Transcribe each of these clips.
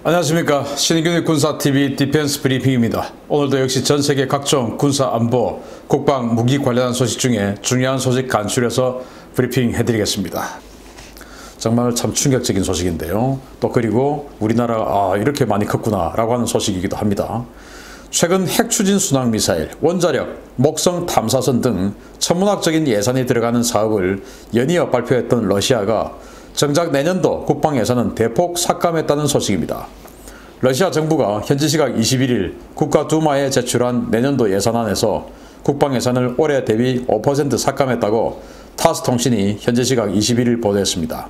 안녕하십니까. 신인균의 군사TV 디펜스 브리핑입니다. 오늘도 역시 전세계 각종 군사안보, 국방, 무기 관련한 소식 중에 중요한 소식 간추려서 브리핑 해드리겠습니다. 정말 참 충격적인 소식인데요. 또 그리고 우리나라가 이렇게 많이 컸구나 라고 하는 소식이기도 합니다. 최근 핵추진 순항미사일, 원자력, 목성 탐사선 등 천문학적인 예산이 들어가는 사업을 연이어 발표했던 러시아가 정작 내년도 국방 예산은 대폭 삭감했다는 소식입니다. 러시아 정부가 현지 시각 21일 국가두마에 제출한 내년도 예산안에서 국방 예산을 올해 대비 5% 삭감했다고 타스 통신이 현지 시각 21일 보도했습니다.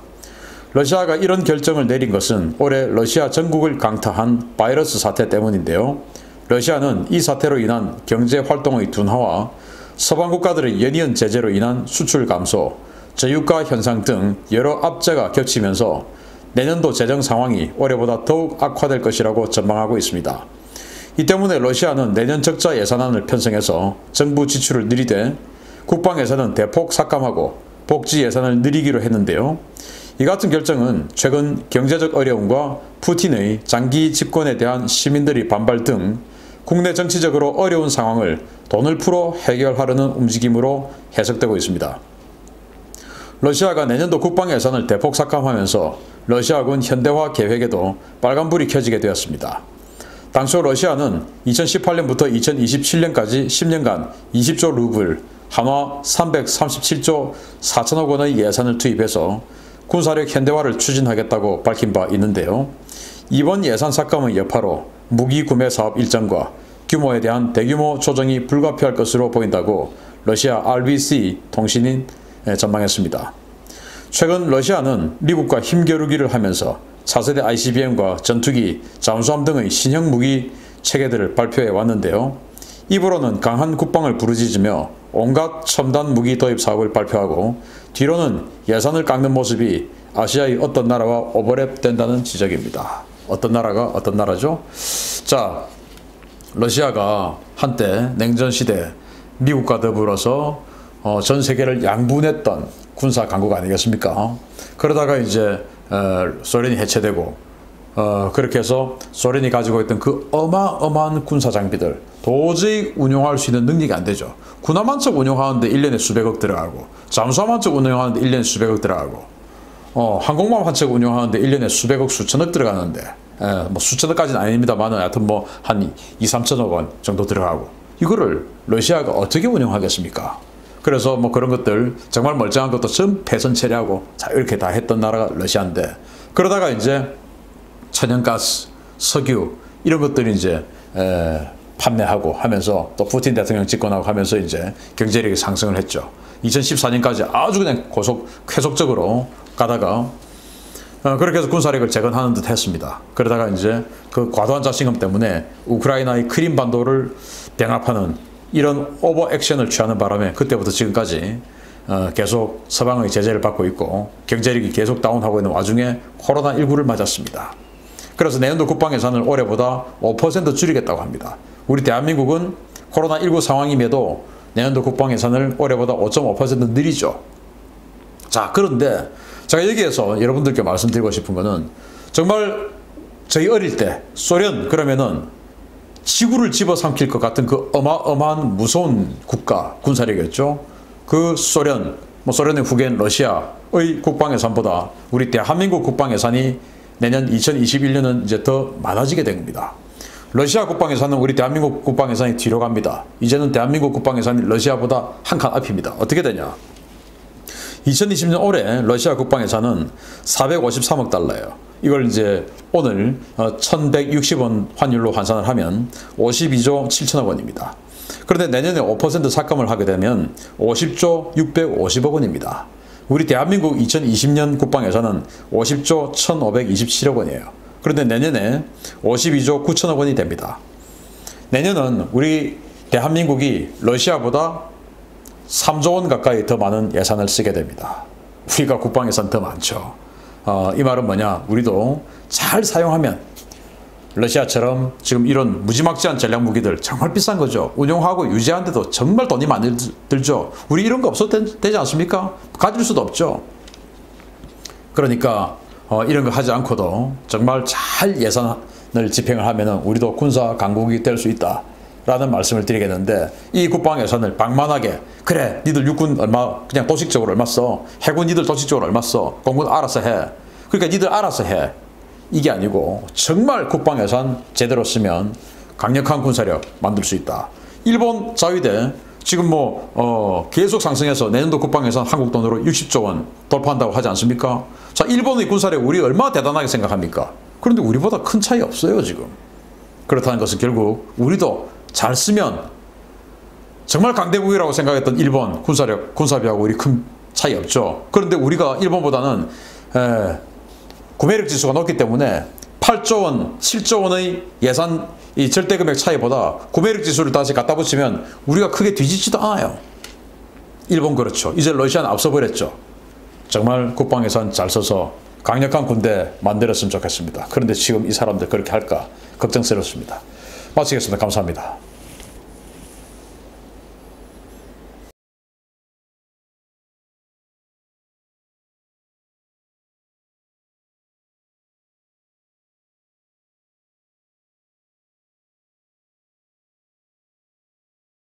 러시아가 이런 결정을 내린 것은 올해 러시아 전국을 강타한 바이러스 사태 때문인데요. 러시아는 이 사태로 인한 경제 활동의 둔화와 서방 국가들의 연이은 제재로 인한 수출 감소, 저유가 현상 등 여러 악재가 겹치면서 내년도 재정 상황이 올해보다 더욱 악화될 것이라고 전망하고 있습니다. 이 때문에 러시아는 내년 적자 예산안을 편성해서 정부 지출을 늘리되 국방 예산은 대폭 삭감하고 복지 예산을 늘리기로 했는데요. 이 같은 결정은 최근 경제적 어려움과 푸틴의 장기 집권에 대한 시민들의 반발 등 국내 정치적으로 어려운 상황을 돈을 풀어 해결하려는 움직임으로 해석되고 있습니다. 러시아가 내년도 국방 예산을 대폭 삭감하면서 러시아군 현대화 계획에도 빨간불이 켜지게 되었습니다. 당초 러시아는 2018년부터 2027년까지 10년간 20조 루블, 한화 337조 4천억 원의 예산을 투입해서 군사력 현대화를 추진하겠다고 밝힌 바 있는데요. 이번 예산 삭감의 여파로 무기 구매 사업 일정과 규모에 대한 대규모 조정이 불가피할 것으로 보인다고 러시아 RBC 통신인 전망했습니다. 최근 러시아는 미국과 힘겨루기를 하면서 차세대 ICBM과 전투기, 잠수함 등의 신형 무기 체계들을 발표해 왔는데요. 입으로는 강한 국방을 부르짖으며 온갖 첨단 무기 도입 사업을 발표하고 뒤로는 예산을 깎는 모습이 아시아의 어떤 나라와 오버랩된다는 지적입니다. 어떤 나라가 어떤 나라죠? 자, 러시아가 한때 냉전시대 미국과 더불어서 전 세계를 양분했던 군사 강국 아니겠습니까? 그러다가 이제 소련이 해체되고 그렇게 해서 소련이 가지고 있던 그 어마어마한 군사 장비들 도저히 운용할 수 있는 능력이 안 되죠. 군함 한 척 운용하는데 1년에 수백억 들어가고 잠수함 한 척 운용하는데 1년에 수백억 들어가고 항공모함 한 척 운용하는데 1년에 수백억 수천억 들어가는데 뭐 수천억까지는 아닙니다만 하여튼 뭐 한 2, 3천억 원 정도 들어가고 이거를 러시아가 어떻게 운영하겠습니까? 그래서 뭐 그런 것들 정말 멀쩡한 것도 전 패선 처리하고 자 이렇게 다 했던 나라가 러시아인데 그러다가 이제 천연가스, 석유 이런 것들이 이제 판매하고 하면서 또 푸틴 대통령 집권하고 하면서 이제 경제력이 상승을 했죠. 2014년까지 아주 그냥 쾌속적으로 가다가 그렇게 해서 군사력을 재건하는 듯 했습니다. 그러다가 이제 그 과도한 자신감 때문에 우크라이나의 크림반도를 병합하는 이런 오버 액션을 취하는 바람에 그때부터 지금까지 계속 서방의 제재를 받고 있고 경제력이 계속 다운하고 있는 와중에 코로나19를 맞았습니다. 그래서 내년도 국방 예산을 올해보다 5% 줄이겠다고 합니다. 우리 대한민국은 코로나19 상황임에도 내년도 국방 예산을 올해보다 5.5% 늘리죠. 자, 그런데 제가 여기에서 여러분들께 말씀드리고 싶은 거는 정말 저희 어릴 때 소련 그러면은 지구를 집어삼킬 것 같은 그 어마어마한 무서운 국가 군사력이었죠. 그 소련, 소련의 후계인 러시아의 국방 예산보다 우리 대한민국 국방 예산이 내년 2021년은 이제 더 많아지게 된 겁니다. 러시아 국방 예산은 우리 대한민국 국방 예산이 뒤로 갑니다. 이제는 대한민국 국방 예산이 러시아보다 한 칸 앞입니다. 어떻게 되냐? 2020년 올해 러시아 국방 예산은 453억 달러예요. 이걸 이제 오늘 1160원 환율로 환산을 하면 52조 7천억 원입니다. 그런데 내년에 5% 삭감을 하게 되면 50조 650억 원입니다. 우리 대한민국 2020년 국방 예산은 50조 1527억 원이에요. 그런데 내년에 52조 9천억 원이 됩니다. 내년은 우리 대한민국이 러시아보다 3조 원 가까이 더 많은 예산을 쓰게 됩니다. 우리가 국방 예산 더 많죠. 이 말은 뭐냐? 우리도 잘 사용하면 러시아처럼 지금 이런 무지막지한 전략 무기들 정말 비싼 거죠. 운용하고 유지하는데도 정말 돈이 많이 들죠. 우리 이런 거 없어도 되지 않습니까? 가질 수도 없죠. 그러니까 이런 거 하지 않고도 정말 잘 예산을 집행을 하면은 우리도 군사 강국이 될 수 있다 라는 말씀을 드리겠는데, 이 국방 예산을 방만하게 그래 니들 육군 얼마 그냥 도식적으로 얼마 써, 해군 니들 도식적으로 얼마 써, 공군 알아서 해, 그러니까 니들 알아서 해, 이게 아니고 정말 국방 예산 제대로 쓰면 강력한 군사력 만들 수 있다. 일본 자위대 지금 계속 상승해서 내년도 국방 예산 한국 돈으로 60조 원 돌파한다고 하지 않습니까? 자, 일본의 군사력 우리 얼마나 대단하게 생각합니까? 그런데 우리보다 큰 차이 없어요 지금. 그렇다는 것은 결국 우리도 잘 쓰면 정말 강대국이라고 생각했던 일본 군사력, 군사비하고 우리 큰 차이 없죠. 그런데 우리가 일본보다는 구매력 지수가 높기 때문에 8조 원, 7조 원의 예산 이 절대금액 차이보다 구매력 지수를 다시 갖다 붙이면 우리가 크게 뒤지지도 않아요. 일본 그렇죠. 이제 러시아는 앞서버렸죠. 정말 국방 예산 잘 써서 강력한 군대 만들었으면 좋겠습니다. 그런데 지금 이 사람들 그렇게 할까 걱정스럽습니다. 마치겠습니다. 감사합니다.